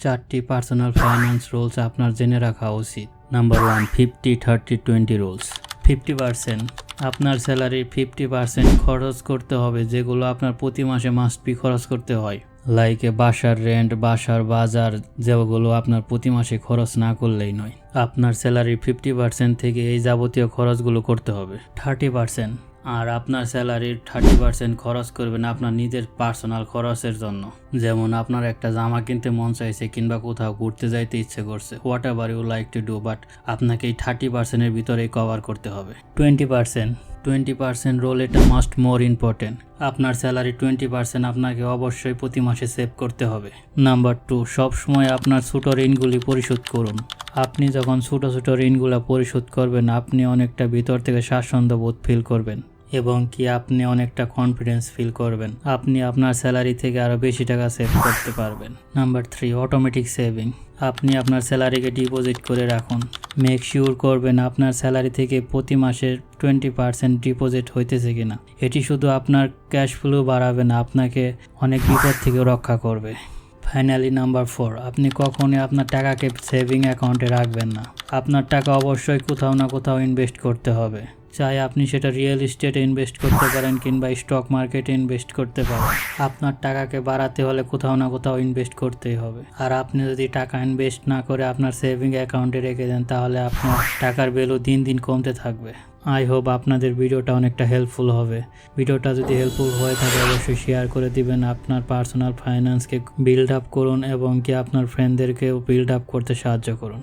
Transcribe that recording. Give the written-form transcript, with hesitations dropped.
4টি personal finance rules আপনার জেনে রাখা উচিত। Number 1, 50-30-20 rules. 50% আপনার স্যালারির 50% খরচ করতে হবে, যেগুলো আপনার প্রতি মাসে মাস্ট বি খরচ করতে হয়। লাইক বাসার রেন্ট, বাসার বাজার, যেগুলো আপনার প্রতি মাসে খরচ না করলেই নয়। আপনার স্যালারির 50% থেকে এই যাবতীয় খরচগুলো করতে হবে। 30% আর আপনার স্যালারির 30% খরচ করবেন আপনার নিজের পার্সোনাল খরচের জন্য। যেমন আপনার একটা জামা কিনতে মন চাইছে কিংবা কোথাও ঘুরতে যাইতে ইচ্ছে করছে, whatever you like to do, but আপনাকে এই 30%-এর ভিতরেই কভার করতে হবে। 20% রোল, এটা মাস্ট মোর ইম্পর্টেন্ট। আপনার স্যালারি 20% আপনাকে অবশ্যই প্রতি মাসে সেভ করতে হবে। নাম্বার 2, সবসময় আপনার ছোট ঋণগুলি পরিশোধ করুন। আপনি যখন ছোট ছোট ঋণগুলো পরিশোধ করবেন, আপনি অনেকটা ভিতর থেকে স্বাচ্ছন্দ্য বোধ ফিল করবেন এবং কি আপনি অনেকটা কনফিডেন্স ফিল করবেন। আপনি আপনার স্যালারি থেকে আরও বেশি টাকা সেভ করতে পারবেন। Number 3, automatic saving. আপনি আপনার স্যালারিকে ডিপোজিট করে রাখুন। মেক শিওর করবেন আপনার স্যালারি থেকে প্রতি মাসে 20% ডিপোজিট হইতেছে কিনা। এটি শুধু আপনার ক্যাশ ফ্লো বাড়াবে না, আপনাকে অনেক বিপদ থেকে রক্ষা করবে। ফাইনালি নাম্বার 4, আপনি কখনোই আপনার টাকাকে সেভিং অ্যাকাউন্টে রাখবেন না। আপনার টাকা অবশ্যই কোথাও না কোথাও ইনভেস্ট করতে হবে। চাই আপনি সেটা রিয়েল এস্টেটে ইনভেস্ট করতে পারেন কিংবা স্টক মার্কেটে ইনভেস্ট করতে পারেন। আপনার টাকাকে বাড়াতে হলে কোথাও না কোথাও ইনভেস্ট করতেই হবে। আর আপনি যদি টাকা ইনভেস্ট না করে আপনার সেভিং অ্যাকাউন্টে রেখে দেন, তাহলে আপনার টাকার ভ্যালু দিন দিন কমতে থাকবে। আই হোপ আপনাদের ভিডিওটা অনেকটা হেল্পফুল হবে। ভিডিওটা যদি হেল্পফুল হয়ে থাকে অবশ্যই শেয়ার করে দিবেন। আপনার পার্সোনাল ফাইন্যান্সকে বিল্ড আপ করুন এবং কি আপনার ফ্রেন্ডদেরকেও বিল্ড আপ করতে সাহায্য করুন।